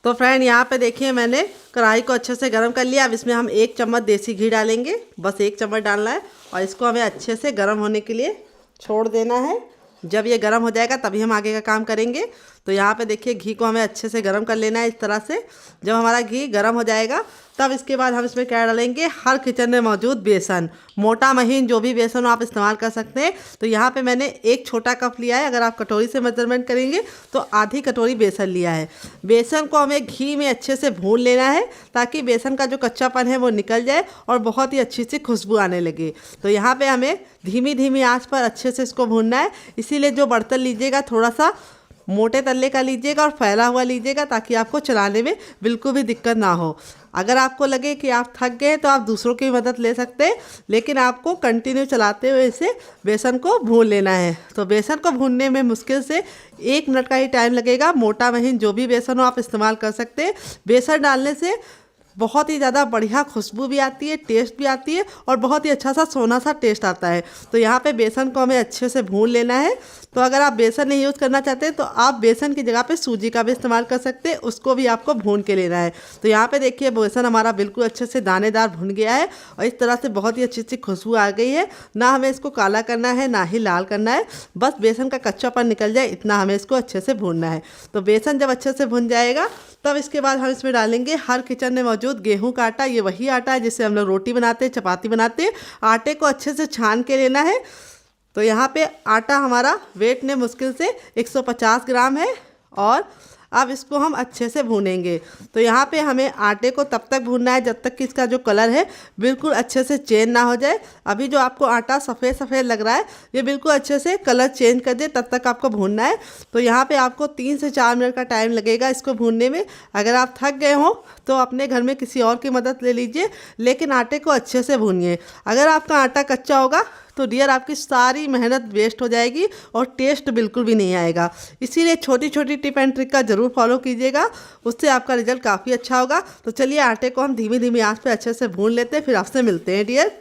तो फ्रेंड यहाँ पे देखिए मैंने कढ़ाई को अच्छे से गर्म कर लिया। अब इसमें हम 1 चम्मच देसी घी डालेंगे, बस 1 चम्मच डालना है, और इसको हमें अच्छे से गर्म होने के लिए छोड़ देना है। जब ये गर्म हो जाएगा तभी हम आगे का काम करेंगे। तो यहाँ पे देखिए घी को हमें अच्छे से गर्म कर लेना है इस तरह से। जब हमारा घी गर्म हो जाएगा तब इसके बाद हम इसमें क्या डालेंगे, हर किचन में मौजूद बेसन, मोटा महीन जो भी बेसन हो आप इस्तेमाल कर सकते हैं। तो यहाँ पे मैंने 1 छोटा कप लिया है, अगर आप कटोरी से मेजरमेंट करेंगे तो आधी कटोरी बेसन लिया है। बेसन को हमें घी में अच्छे से भून लेना है ताकि बेसन का जो कच्चापन है वो निकल जाए और बहुत ही अच्छी सी खुशबू आने लगे। तो यहाँ पर हमें धीमी धीमी आँच पर अच्छे से इसको भूनना है। इसीलिए जो बर्तन लीजिएगा थोड़ा सा मोटे तल्ले का लीजिएगा और फैला हुआ लीजिएगा ताकि आपको चलाने में बिल्कुल भी दिक्कत ना हो। अगर आपको लगे कि आप थक गए तो आप दूसरों की मदद ले सकते हैं, लेकिन आपको कंटिन्यू चलाते हुए इसे बेसन को भून लेना है। तो बेसन को भूनने में मुश्किल से 1 मिनट का ही टाइम लगेगा। मोटा महीन जो भी बेसन हो आप इस्तेमाल कर सकते हैं। बेसन डालने से बहुत ही ज़्यादा बढ़िया खुशबू भी आती है, टेस्ट भी आती है, और बहुत ही अच्छा सा सोना सा टेस्ट आता है। तो यहाँ पे बेसन को हमें अच्छे से भून लेना है। तो अगर आप बेसन नहीं यूज़ करना चाहते तो आप बेसन की जगह पे सूजी का भी इस्तेमाल कर सकते हैं, उसको भी आपको भून के लेना है। तो यहाँ पे देखिए बेसन हमारा बिल्कुल अच्छे से दानेदार भुन गया है और इस तरह से बहुत ही अच्छी सी खुशबू आ गई है। ना हमें इसको काला करना है ना ही लाल करना है, बस बेसन का कच्चापन निकल जाए इतना हमें इसको अच्छे से भूनना है। तो बेसन जब अच्छे से भुन जाएगा तब इसके बाद हम इसमें डालेंगे हर किचन में मौजूद गेहूं का आटा। ये वही आटा है जिससे हम लोग रोटी बनाते हैं, चपाती बनाते हैं। आटे को अच्छे से छान के लेना है। तो यहाँ पे आटा हमारा वेट में मुश्किल से 150 ग्राम है, और अब इसको हम अच्छे से भूनेंगे। तो यहाँ पे हमें आटे को तब तक भूनना है जब तक कि इसका जो कलर है बिल्कुल अच्छे से चेंज ना हो जाए। अभी जो आपको आटा सफ़ेद सफ़ेद लग रहा है ये बिल्कुल अच्छे से कलर चेंज कर दे तब तक आपको भूनना है। तो यहाँ पे आपको 3 से 4 मिनट का टाइम लगेगा इसको भूनने में। अगर आप थक गए हो तो अपने घर में किसी और की मदद ले लीजिए, लेकिन आटे को अच्छे से भूनिए। अगर आपका आटा कच्चा होगा तो डियर आपकी सारी मेहनत वेस्ट हो जाएगी और टेस्ट बिल्कुल भी नहीं आएगा। इसीलिए छोटी छोटी टिप एंड ट्रिक का ज़रूर फॉलो कीजिएगा, उससे आपका रिजल्ट काफ़ी अच्छा होगा। तो चलिए आटे को हम धीमी धीमी आंच पे अच्छे से भून लेते हैं, फिर आपसे मिलते हैं डियर।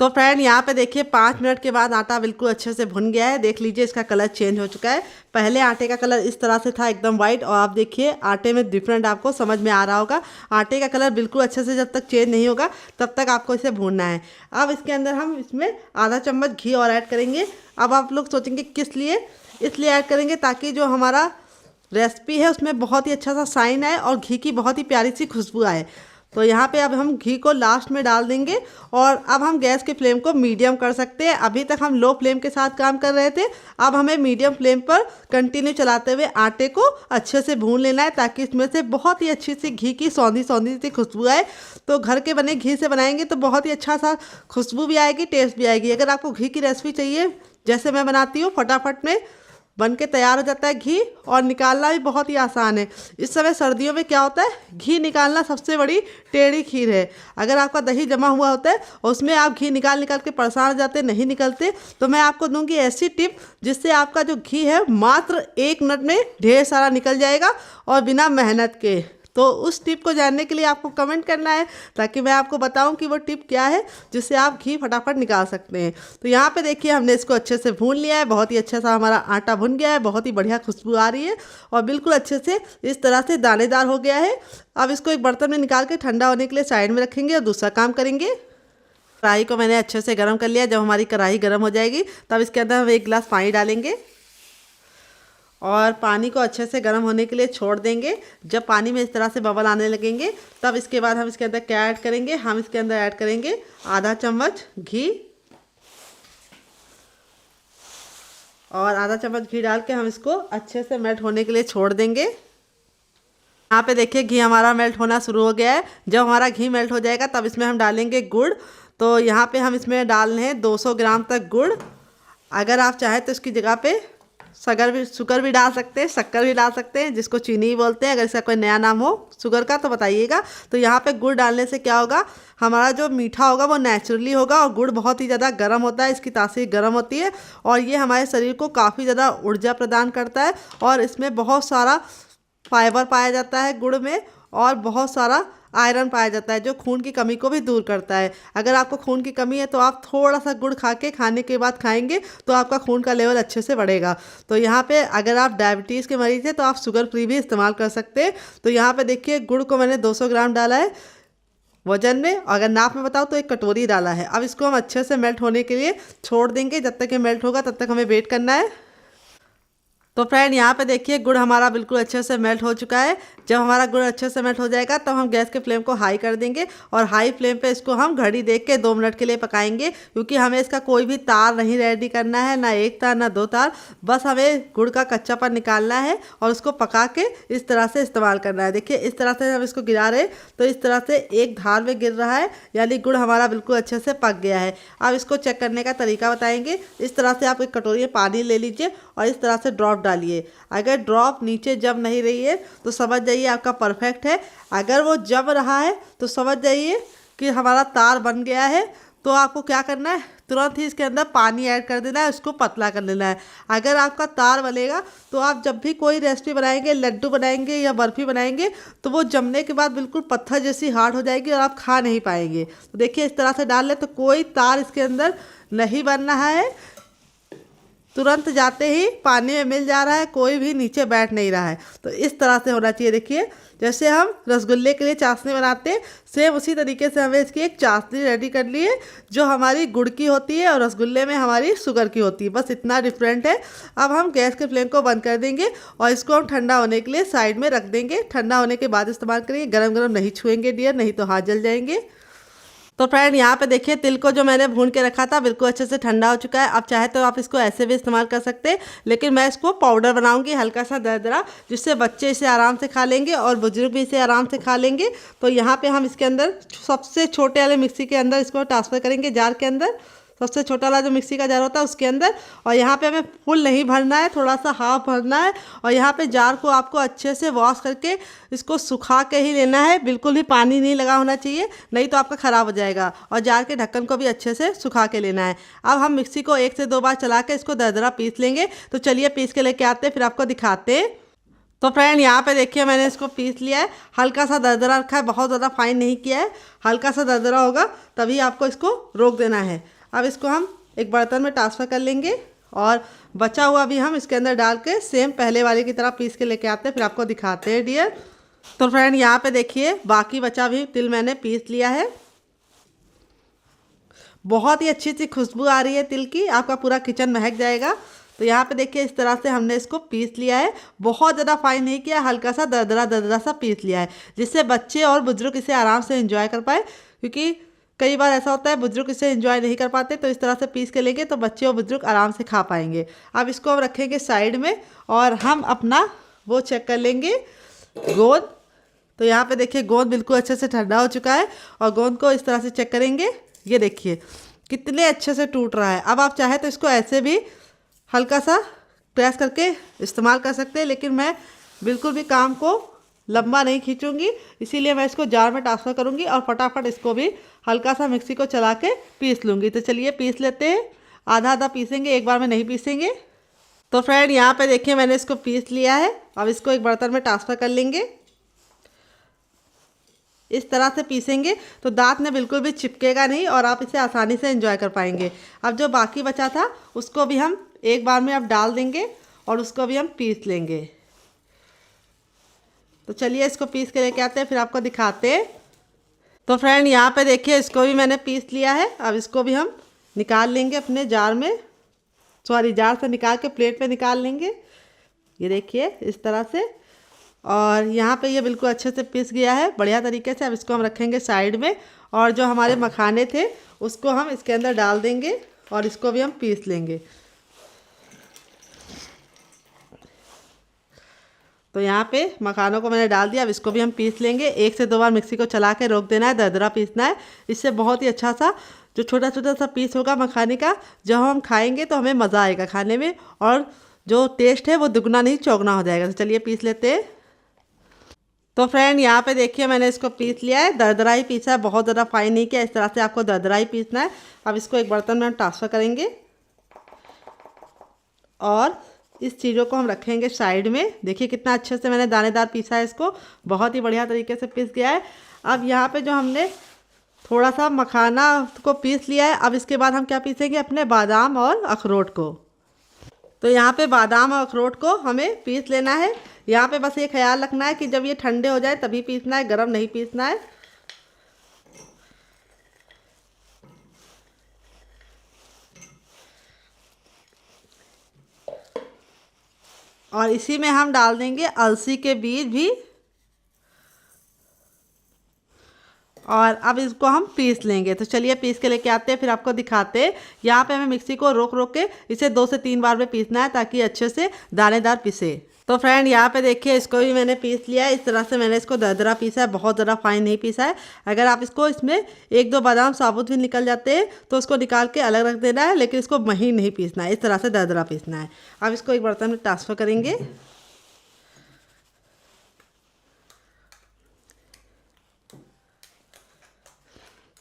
तो फ्रेंड यहाँ पे देखिए 5 मिनट के बाद आटा बिल्कुल अच्छे से भुन गया है। देख लीजिए इसका कलर चेंज हो चुका है। पहले आटे का कलर इस तरह से था एकदम वाइट, और आप देखिए आटे में डिफरेंट आपको समझ में आ रहा होगा। आटे का कलर बिल्कुल अच्छे से जब तक चेंज नहीं होगा तब तक आपको इसे भूनना है। अब इसके अंदर हम इसमें आधा चम्मच घी और ऐड करेंगे। अब आप लोग सोचेंगे किस लिए, इसलिए ऐड करेंगे ताकि जो हमारा रेसिपी है उसमें बहुत ही अच्छा सा शाइन आए और घी की बहुत ही प्यारी सी खुशबू आए। तो यहाँ पे अब हम घी को लास्ट में डाल देंगे, और अब हम गैस के फ्लेम को मीडियम कर सकते हैं। अभी तक हम लो फ्लेम के साथ काम कर रहे थे, अब हमें मीडियम फ्लेम पर कंटिन्यू चलाते हुए आटे को अच्छे से भून लेना है ताकि इसमें से बहुत ही अच्छी सी घी की सौंधी सौंधी सी खुशबू आए। तो घर के बने घी से बनाएंगे तो बहुत ही अच्छा सा खुशबू भी आएगी, टेस्ट भी आएगी। अगर आपको घी की रेसिपी चाहिए जैसे मैं बनाती हूँ, फटाफट में बन के तैयार हो जाता है घी, और निकालना भी बहुत ही आसान है। इस समय सर्दियों में क्या होता है, घी निकालना सबसे बड़ी टेढ़ी खीर है। अगर आपका दही जमा हुआ होता है और उसमें आप घी निकाल निकाल के परेशान हो जाते, नहीं निकलते, तो मैं आपको दूंगी ऐसी टिप जिससे आपका जो घी है मात्र 1 मिनट में ढेर सारा निकल जाएगा और बिना मेहनत के। तो उस टिप को जानने के लिए आपको कमेंट करना है ताकि मैं आपको बताऊं कि वो टिप क्या है जिससे आप घी फटाफट निकाल सकते हैं। तो यहाँ पे देखिए हमने इसको अच्छे से भून लिया है, बहुत ही अच्छा सा हमारा आटा भुन गया है, बहुत ही बढ़िया खुशबू आ रही है और बिल्कुल अच्छे से इस तरह से दानेदार हो गया है। अब इसको एक बर्तन में निकाल के ठंडा होने के लिए साइड में रखेंगे और दूसरा काम करेंगे। कढ़ाई को मैंने अच्छे से गर्म कर लिया। जब हमारी कढ़ाई गर्म हो जाएगी तब इसके अंदर हम 1 गिलास पानी डालेंगे और पानी को अच्छे से गर्म होने के लिए छोड़ देंगे। जब पानी में इस तरह से बबल आने लगेंगे तब इसके बाद हम इसके अंदर क्या ऐड करेंगे, हम इसके अंदर ऐड करेंगे आधा चम्मच घी, और आधा चम्मच घी डाल के हम इसको अच्छे से मेल्ट होने के लिए छोड़ देंगे। यहाँ पे देखिए घी हमारा मेल्ट होना शुरू हो गया है। जब हमारा घी मेल्ट हो जाएगा तब इसमें हम डालेंगे गुड़। तो यहाँ पे हम इसमें डाल रहे हैं 200 ग्राम तक गुड़। अगर आप चाहें तो इसकी जगह पे शुगर भी डाल सकते हैं, शक्कर भी डाल सकते हैं, जिसको चीनी ही बोलते हैं। अगर इसका कोई नया नाम हो शुगर का तो बताइएगा। तो यहाँ पे गुड़ डालने से क्या होगा, हमारा जो मीठा होगा वो नेचुरली होगा। और गुड़ बहुत ही ज़्यादा गर्म होता है, इसकी तासीर गर्म होती है और ये हमारे शरीर को काफ़ी ज़्यादा ऊर्जा प्रदान करता है। और इसमें बहुत सारा फाइबर पाया जाता है गुड़ में, और बहुत सारा आयरन पाया जाता है जो खून की कमी को भी दूर करता है। अगर आपको खून की कमी है तो आप थोड़ा सा गुड़ खाने के बाद खाएंगे तो आपका खून का लेवल अच्छे से बढ़ेगा। तो यहाँ पे अगर आप डायबिटीज़ के मरीज़ हैं तो आप शुगर फ्री भी इस्तेमाल कर सकते हैं। तो यहाँ पे देखिए गुड़ को मैंने 200 ग्राम डाला है वजन में, और अगर नाप में बताओ तो 1 कटोरी डाला है। अब इसको हम अच्छे से मेल्ट होने के लिए छोड़ देंगे। जब तक ये मेल्ट होगा तब तक हमें वेट करना है। तो फ्रेंड यहाँ पे देखिए गुड़ हमारा बिल्कुल अच्छे से मेल्ट हो चुका है। जब हमारा गुड़ अच्छे से मेल्ट हो जाएगा तब हम गैस के फ्लेम को हाई कर देंगे और हाई फ्लेम पे इसको हम घड़ी देख के 2 मिनट के लिए पकाएंगे, क्योंकि हमें इसका कोई भी तार नहीं रेडी करना है, ना 1 तार ना 2 तार। बस हमें गुड़ का कच्चापन निकालना है और उसको पका के इस तरह से इस्तेमाल करना है। देखिए इस तरह से हम इसको गिरा रहे तो इस तरह से एक धार में गिर रहा है, यानी गुड़ हमारा बिल्कुल अच्छे से पक गया है। अब इसको चेक करने का तरीका बताएंगे। इस तरह से आप एक कटोरी में पानी ले लीजिए और इस तरह से ड्रॉप डालिए। अगर ड्रॉप नीचे जम नहीं रही है तो समझ जाइए आपका परफेक्ट है। अगर वो जम रहा है तो समझ जाइए कि हमारा तार बन गया है। तो आपको क्या करना है, तुरंत ही इसके अंदर पानी ऐड कर देना है, उसको पतला कर लेना है। अगर आपका तार बनेगा तो आप जब भी कोई रेसिपी बनाएंगे, लड्डू बनाएंगे या बर्फ़ी बनाएंगे, तो वो जमने के बाद बिल्कुल पत्थर जैसी हार्ड हो जाएगी और आप खा नहीं पाएंगे। तो देखिए इस तरह से डाल ले तो कोई तार इसके अंदर नहीं बन रहा है, तुरंत जाते ही पानी में मिल जा रहा है, कोई भी नीचे बैठ नहीं रहा है। तो इस तरह से होना चाहिए। देखिए जैसे हम रसगुल्ले के लिए चाशनी बनाते हैं, सेम उसी तरीके से हमें इसकी एक चाशनी रेडी कर ली है, जो हमारी गुड़ की होती है और रसगुल्ले में हमारी शुगर की होती है। बस इतना डिफरेंट है। अब हम गैस के फ्लेम को बंद कर देंगे और इसको हम ठंडा होने के लिए साइड में रख देंगे। ठंडा होने के बाद इस्तेमाल करेंगे। गरम गरम नहीं छुएंगे डियर, नहीं तो हाथ जल जाएंगे। तो फ्रेंड यहाँ पे देखिए तिल को जो मैंने भून के रखा था बिल्कुल अच्छे से ठंडा हो चुका है। अब चाहे तो आप इसको ऐसे भी इस्तेमाल कर सकते हैं, लेकिन मैं इसको पाउडर बनाऊंगी हल्का सा दरदरा, जिससे बच्चे इसे आराम से खा लेंगे और बुजुर्ग भी इसे आराम से खा लेंगे। तो यहाँ पे हम इसके अंदर सबसे छोटे वाले मिक्सी के अंदर इसको ट्रांसफ़र करेंगे, जार के अंदर, सबसे छोटा वाला जो मिक्सी का जार होता है उसके अंदर। और यहाँ पे हमें फुल नहीं भरना है, थोड़ा सा हाफ भरना है। और यहाँ पे जार को आपको अच्छे से वॉश करके इसको सुखा के ही लेना है, बिल्कुल भी पानी नहीं लगा होना चाहिए, नहीं तो आपका ख़राब हो जाएगा। और जार के ढक्कन को भी अच्छे से सुखा के लेना है। अब हम मिक्सी को 1 से 2 बार चला के इसको दरदरा पीस लेंगे। तो चलिए पीस के लेके आते हैं, फिर आपको दिखाते हैं। तो फ्रेंड यहाँ पे देखिए मैंने इसको पीस लिया है, हल्का सा दरदरा रखा है, बहुत ज़्यादा फाइन नहीं किया है। हल्का सा दरदरा होगा तभी आपको इसको रोक देना है। अब इसको हम एक बर्तन में ट्रांसफ़र कर लेंगे और बचा हुआ भी हम इसके अंदर डाल के सेम पहले वाले की तरह पीस के लेके आते हैं, फिर आपको दिखाते हैं डियर। तो फ्रेंड यहाँ पे देखिए बाकी बचा भी तिल मैंने पीस लिया है। बहुत ही अच्छी सी खुशबू आ रही है तिल की, आपका पूरा किचन महक जाएगा। तो यहाँ पे देखिए इस तरह से हमने इसको पीस लिया है, बहुत ज़्यादा फाइन नहीं किया, हल्का सा दरदरा सा पीस लिया है, जिससे बच्चे और बुजुर्ग इसे आराम से एंजॉय कर पाए। क्योंकि कई बार ऐसा होता है बुजुर्ग इसे एंजॉय नहीं कर पाते, तो इस तरह से पीस के लेंगे तो बच्चे और बुजुर्ग आराम से खा पाएंगे। अब इसको हम रखेंगे साइड में और हम अपना वो चेक कर लेंगे गोंद। तो यहाँ पे देखिए गोंद बिल्कुल अच्छे से ठंडा हो चुका है और गोंद को इस तरह से चेक करेंगे। ये देखिए कितने अच्छे से टूट रहा है। अब आप चाहे तो इसको ऐसे भी हल्का सा प्रेस करके इस्तेमाल कर सकते हैं, लेकिन मैं बिल्कुल भी काम को लंबा नहीं खींचूंगी, इसीलिए मैं इसको जार में ट्रांसफ़र करूंगी और फटाफट इसको भी हल्का सा मिक्सी को चला के पीस लूँगी। तो चलिए पीस लेते हैं, आधा आधा पीसेंगे, एक बार में नहीं पीसेंगे। तो फ्रेंड यहाँ पे देखिए मैंने इसको पीस लिया है। अब इसको एक बर्तन में ट्रांसफ़र कर लेंगे। इस तरह से पीसेंगे तो दांत में बिल्कुल भी चिपकेगा नहीं और आप इसे आसानी से एंजॉय कर पाएंगे। अब जो बाकी बचा था उसको भी हम एक बार में अब डाल देंगे और उसको भी हम पीस लेंगे। तो चलिए इसको पीस के लेके आते हैं, फिर आपको दिखाते हैं। तो फ्रेंड यहाँ पे देखिए इसको भी मैंने पीस लिया है। अब इसको भी हम निकाल लेंगे अपने जार में, सॉरी जार से निकाल के प्लेट पे निकाल लेंगे। ये देखिए इस तरह से। और यहाँ पे ये बिल्कुल अच्छे से पिस गया है बढ़िया तरीके से। अब इसको हम रखेंगे साइड में और जो हमारे मखाने थे उसको हम इसके अंदर डाल देंगे और इसको भी हम पीस लेंगे। तो यहाँ पे मखानों को मैंने डाल दिया, अब इसको भी हम पीस लेंगे। 1 से 2 बार मिक्सी को चला के रोक देना है, दरदरा पीसना है। इससे बहुत ही अच्छा सा जो छोटा छोटा सा पीस होगा मखाने का, जब हम खाएंगे तो हमें मज़ा आएगा खाने में। और जो टेस्ट है वो दुगना नहीं चौगुना हो जाएगा। तो चलिए पीस लेते हैं। तो फ्रेंड यहाँ पे देखिए मैंने इसको पीस लिया है, दरदरा ही पीसा है, बहुत ज़्यादा फाइन नहीं किया। इस तरह से आपको दरदरा ही पीसना है। अब इसको एक बर्तन में हम ट्रांसफ़र करेंगे और इस चीज़ों को हम रखेंगे साइड में। देखिए कितना अच्छे से मैंने दानेदार पीसा है इसको, बहुत ही बढ़िया तरीके से पीस गया है। अब यहाँ पे जो हमने थोड़ा सा मखाना को पीस लिया है, अब इसके बाद हम क्या पीसेंगे, अपने बादाम और अखरोट को। तो यहाँ पे बादाम और अखरोट को हमें पीस लेना है। यहाँ पे बस ये ख्याल रखना है कि जब ये ठंडे हो जाए तभी पीसना है, गरम नहीं पीसना है। और इसी में हम डाल देंगे अलसी के बीज भी। और अब इसको हम पीस लेंगे। तो चलिए पीस के लेके आते हैं, फिर आपको दिखाते हैं। यहाँ पे हमें मिक्सी को रोक रोक के इसे 2 से 3 बार में पीसना है ताकि अच्छे से दानेदार पीसे। तो फ्रेंड यहाँ पे देखिए इसको भी मैंने पीस लिया है। इस तरह से मैंने इसको दरदरा पीसा है, बहुत ज़्यादा फाइन नहीं पीसा है। अगर आप इसको इसमें 1-2 बादाम साबुत भी निकल जाते हैं तो उसको निकाल के अलग रख देना है, लेकिन इसको महीन नहीं पीसना है, इस तरह से दरदरा पीसना है। अब इसको एक बर्तन में ट्रांसफ़र करेंगे।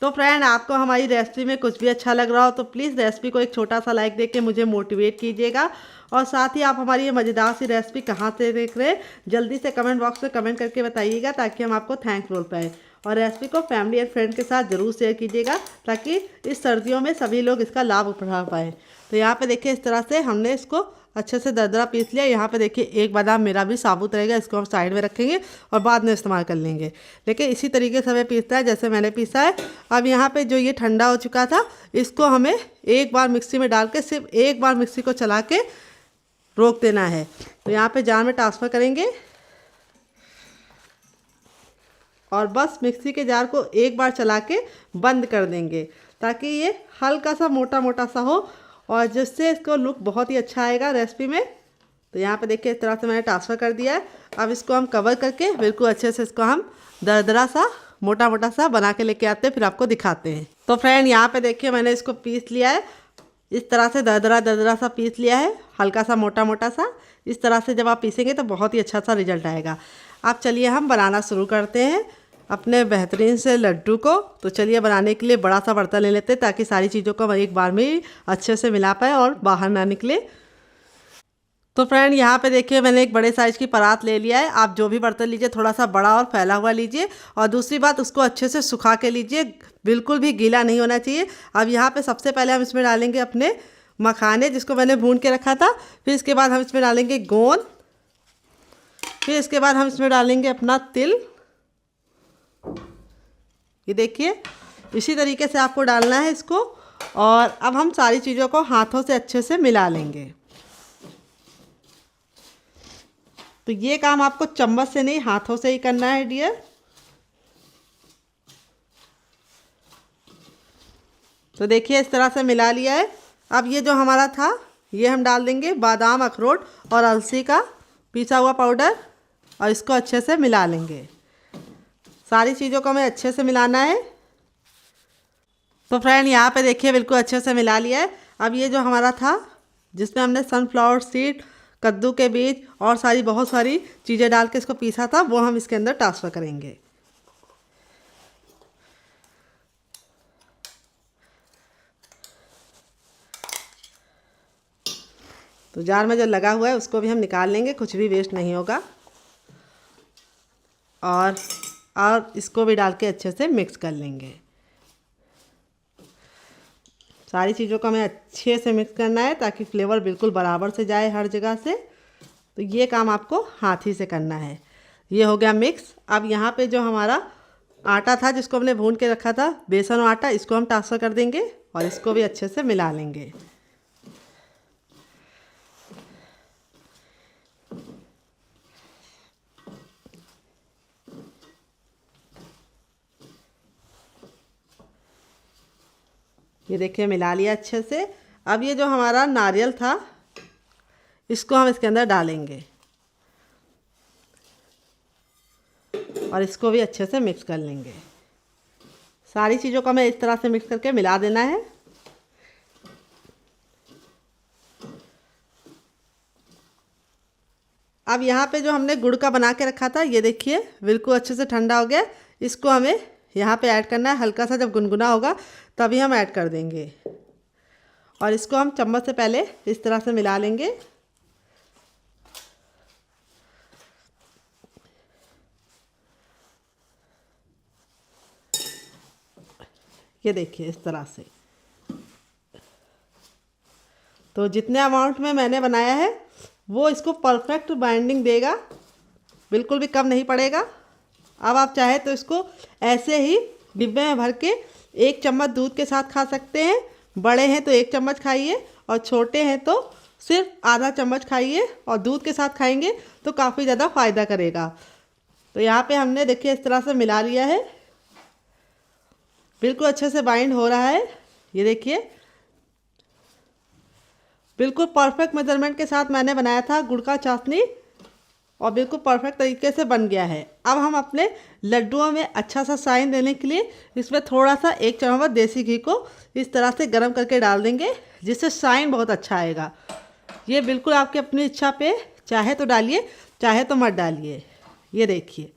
तो फ्रेंड आपको हमारी रेसिपी में कुछ भी अच्छा लग रहा हो तो प्लीज़ रेसिपी को एक छोटा सा लाइक देके मुझे मोटिवेट कीजिएगा। और साथ ही आप हमारी ये मज़ेदार सी रेसिपी कहाँ से देख रहे हैं जल्दी से कमेंट बॉक्स में कमेंट करके बताइएगा ताकि हम आपको थैंक्स बोल पाए। और रेसिपी को फैमिली एंड फ्रेंड के साथ ज़रूर शेयर कीजिएगा ताकि इस सर्दियों में सभी लोग इसका लाभ उठा पाएँ। तो यहाँ पर देखिए इस तरह से हमने इसको अच्छे से दरदरा पीस लिया। यहाँ पे देखिए एक बादाम मेरा भी साबुत रहेगा, इसको हम साइड में रखेंगे और बाद में इस्तेमाल कर लेंगे। लेकिन इसी तरीके से हमें पीसता है जैसे मैंने पीसा है। अब यहाँ पे जो ये ठंडा हो चुका था इसको हमें एक बार मिक्सी में डाल के सिर्फ एक बार मिक्सी को चला के रोक देना है। तो यहाँ पे जार में ट्रांसफ़र करेंगे और बस मिक्सी के जार को एक बार चला के बंद कर देंगे ताकि ये हल्का सा मोटा मोटा सा हो और जिससे इसको लुक बहुत ही अच्छा आएगा रेसिपी में। तो यहाँ पे देखिए इस तरह से मैंने ट्रांसफ़र कर दिया है। अब इसको हम कवर करके बिल्कुल अच्छे से इसको हम दरदरा सा मोटा मोटा सा बना के लेके आते हैं, फिर आपको दिखाते हैं। तो फ्रेंड यहाँ पे देखिए मैंने इसको पीस लिया है, इस तरह से दरदरा दरदरा सा पीस लिया है, हल्का सा मोटा मोटा सा। इस तरह से जब आप पीसेंगे तो बहुत ही अच्छा सा रिजल्ट आएगा। अब चलिए हम बनाना शुरू करते हैं अपने बेहतरीन से लड्डू को। तो चलिए बनाने के लिए बड़ा सा बर्तन ले लेते हैं ताकि सारी चीज़ों को एक बार में ही अच्छे से मिला पाए और बाहर ना निकले। तो फ्रेंड यहाँ पे देखिए मैंने एक बड़े साइज़ की परात ले लिया है। आप जो भी बर्तन लीजिए थोड़ा सा बड़ा और फैला हुआ लीजिए। और दूसरी बात उसको अच्छे से सुखा के लीजिए, बिल्कुल भी गीला नहीं होना चाहिए। अब यहाँ पे सबसे पहले हम इसमें डालेंगे अपने मखाने जिसको मैंने भून के रखा था। फिर इसके बाद हम इसमें डालेंगे गोंद। फिर इसके बाद हम इसमें डालेंगे अपना तिल। ये देखिए इसी तरीके से आपको डालना है इसको। और अब हम सारी चीज़ों को हाथों से अच्छे से मिला लेंगे। तो ये काम आपको चम्मच से नहीं हाथों से ही करना है डियर। तो देखिए इस तरह से मिला लिया है। अब ये जो हमारा था ये हम डाल देंगे बादाम अखरोट और अलसी का पिसा हुआ पाउडर और इसको अच्छे से मिला लेंगे। सारी चीज़ों को हमें अच्छे से मिलाना है। तो फ्रेंड यहाँ पे देखिए बिल्कुल अच्छे से मिला लिया है। अब ये जो हमारा था जिसमें हमने सनफ्लावर सीड, कद्दू के बीज और बहुत सारी चीज़ें डाल के इसको पीसा था वो हम इसके अंदर ट्रांसफ़र करेंगे। तो जार में जो लगा हुआ है उसको भी हम निकाल लेंगे, कुछ भी वेस्ट नहीं होगा। और इसको भी डाल के अच्छे से मिक्स कर लेंगे। सारी चीज़ों को हमें अच्छे से मिक्स करना है ताकि फ्लेवर बिल्कुल बराबर से जाए हर जगह से। तो ये काम आपको हाथ ही से करना है। ये हो गया मिक्स। अब यहाँ पे जो हमारा आटा था जिसको हमने भून के रखा था, बेसन और आटा, इसको हम ट्रांसफ़र कर देंगे और इसको भी अच्छे से मिला लेंगे। ये देखिए मिला लिया अच्छे से। अब ये जो हमारा नारियल था इसको हम इसके अंदर डालेंगे और इसको भी अच्छे से मिक्स कर लेंगे। सारी चीज़ों को हमें इस तरह से मिक्स करके मिला देना है। अब यहाँ पे जो हमने गुड़ का बना के रखा था, ये देखिए बिल्कुल अच्छे से ठंडा हो गया। इसको हमें यहाँ पे ऐड करना है। हल्का सा जब गुनगुना होगा तभी हम ऐड कर देंगे और इसको हम चम्मच से पहले इस तरह से मिला लेंगे। ये देखिए इस तरह से। तो जितने अमाउंट में मैंने बनाया है वो इसको परफेक्ट बाइंडिंग देगा, बिल्कुल भी कम नहीं पड़ेगा। अब आप चाहे तो इसको ऐसे ही डिब्बे में भर के 1 चम्मच दूध के साथ खा सकते हैं। बड़े हैं तो 1 चम्मच खाइए और छोटे हैं तो सिर्फ आधा चम्मच खाइए और दूध के साथ खाएंगे तो काफ़ी ज़्यादा फ़ायदा करेगा। तो यहाँ पे हमने देखिए इस तरह से मिला लिया है, बिल्कुल अच्छे से बाइंड हो रहा है। ये देखिए बिल्कुल परफेक्ट मेजरमेंट के साथ मैंने बनाया था गुड़ का चाशनी और बिल्कुल परफेक्ट तरीके से बन गया है। अब हम अपने लड्डुओं में अच्छा सा शाइन देने के लिए इसमें थोड़ा सा 1 चम्मच देसी घी को इस तरह से गर्म करके डाल देंगे, जिससे शाइन बहुत अच्छा आएगा। ये बिल्कुल आपकी अपनी इच्छा पे, चाहे तो डालिए चाहे तो मत डालिए। ये देखिए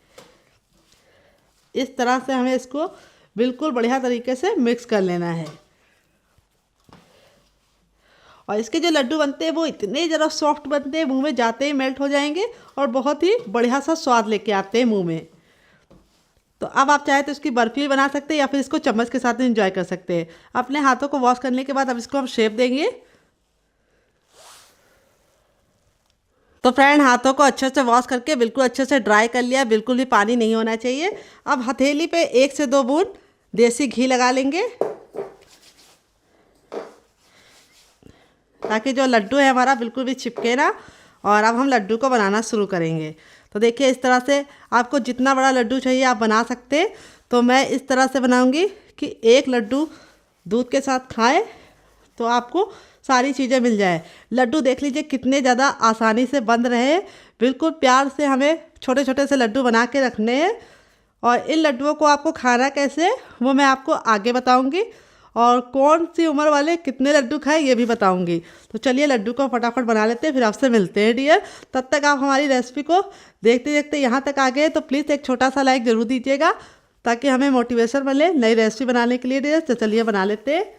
इस तरह से हमें इसको बिल्कुल बढ़िया तरीके से मिक्स कर लेना है। और इसके जो लड्डू बनते हैं वो इतने ज़रा सॉफ्ट बनते हैं, मुंह में जाते ही मेल्ट हो जाएंगे और बहुत ही बढ़िया सा स्वाद लेके आते हैं मुंह में। तो अब आप चाहे तो इसकी बर्फी बना सकते हैं या फिर इसको चम्मच के साथ एंजॉय कर सकते हैं। अपने हाथों को वॉश करने के बाद अब इसको हम शेप देंगे। तो फ्रेंड हाथों को अच्छे से वॉश करके बिल्कुल अच्छे से ड्राई कर लिया, बिल्कुल भी पानी नहीं होना चाहिए। अब हथेली पे 1 से 2 बूंद देसी घी लगा लेंगे ताकि जो लड्डू है हमारा बिल्कुल भी चिपके ना। और अब हम लड्डू को बनाना शुरू करेंगे। तो देखिए इस तरह से आपको जितना बड़ा लड्डू चाहिए आप बना सकते हैं। तो मैं इस तरह से बनाऊंगी कि 1 लड्डू दूध के साथ खाएं तो आपको सारी चीज़ें मिल जाए। लड्डू देख लीजिए कितने ज़्यादा आसानी से बन रहे हैं। बिल्कुल प्यार से हमें छोटे छोटे से लड्डू बना के रखने हैं और इन लड्डुओं को आपको खाना कैसे वो मैं आपको आगे बताऊंगी और कौन सी उम्र वाले कितने लड्डू खाएं ये भी बताऊंगी। तो चलिए लड्डू को फटाफट बना लेते हैं, फिर आपसे मिलते हैं डियर। तब तक आप हमारी रेसिपी को देखते देखते यहाँ तक आ गए तो प्लीज़ एक छोटा सा लाइक ज़रूर दीजिएगा ताकि हमें मोटिवेशन मिले नई रेसिपी बनाने के लिए डियर। तो चलिए बना लेते हैं।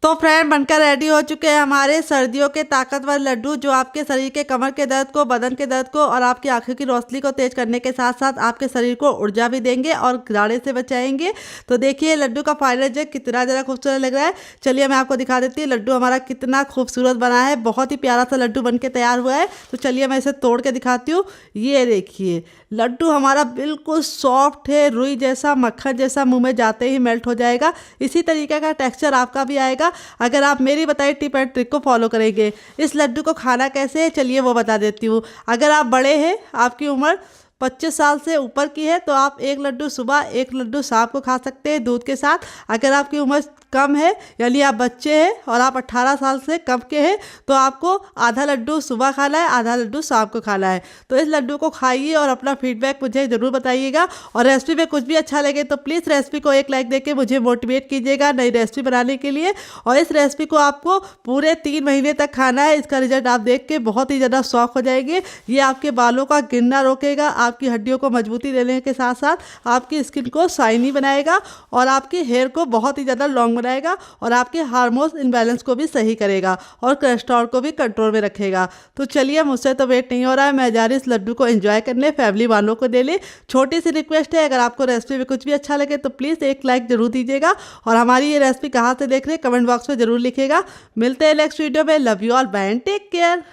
तो फ्रेंड बनकर रेडी हो चुके हैं हमारे सर्दियों के ताकतवर लड्डू, जो आपके शरीर के कमर के दर्द को, बदन के दर्द को और आपकी आंखों की रोशनी को तेज करने के साथ साथ आपके शरीर को ऊर्जा भी देंगे और कीड़े से बचाएंगे। तो देखिए लड्डू का फाइनल जो कितना ज़रा खूबसूरत लग रहा है। चलिए मैं आपको दिखा देती हूँ लड्डू हमारा कितना खूबसूरत बना है। बहुत ही प्यारा सा लड्डू बन के तैयार हुआ है। तो चलिए मैं इसे तोड़ के दिखाती हूँ। ये देखिए लड्डू हमारा बिल्कुल सॉफ्ट है, रुई जैसा, मक्खन जैसा, मुंह में जाते ही मेल्ट हो जाएगा। इसी तरीके का टेक्सचर आपका भी आएगा अगर आप मेरी बताई टिप एंड ट्रिक को फॉलो करेंगे। इस लड्डू को खाना कैसे है चलिए वो बता देती हूँ। अगर आप बड़े हैं, आपकी उम्र 25 साल से ऊपर की है तो आप 1 लड्डू सुबह 1 लड्डू शाम को खा सकते हैं दूध के साथ। अगर आपकी उम्र कम है यानी आप बच्चे हैं और आप 18 साल से कम के हैं तो आपको आधा लड्डू सुबह खाना है, आधा लड्डू शाम को खाना है। तो इस लड्डू को खाइए और अपना फीडबैक मुझे ज़रूर बताइएगा। और रेसिपी में कुछ भी अच्छा लगे तो प्लीज़ रेसिपी को 1 लाइक देके मुझे मोटिवेट कीजिएगा नई रेसिपी बनाने के लिए। और इस रेसिपी को आपको पूरे 3 महीने तक खाना है। इसका रिजल्ट आप देख के बहुत ही ज़्यादा शौक हो जाएंगे। ये आपके बालों का गिरना रोकेगा, आपकी हड्डियों को मजबूती देने के साथ साथ आपकी स्किन को शाइनी बनाएगा और आपके हेयर को बहुत ही ज़्यादा लॉन्ग बनाएगा और आपके हार्मोन्स इनबैलेंस को भी सही करेगा और कोलेस्ट्रॉल को भी कंट्रोल में रखेगा। तो चलिए मुझसे तो वेट नहीं हो रहा है, मैं जा रही इस लड्डू को एंजॉय करने, फैमिली वालों को दे ले। छोटी सी रिक्वेस्ट है, अगर आपको रेसिपी में कुछ भी अच्छा लगे तो प्लीज़ 1 लाइक जरूर दीजिएगा और हमारी ये रेसिपी कहाँ से देख रहे हैं कमेंट बॉक्स में जरूर लिखिएगा। मिलते हैं नेक्स्ट वीडियो में। Love you all, bye and take care.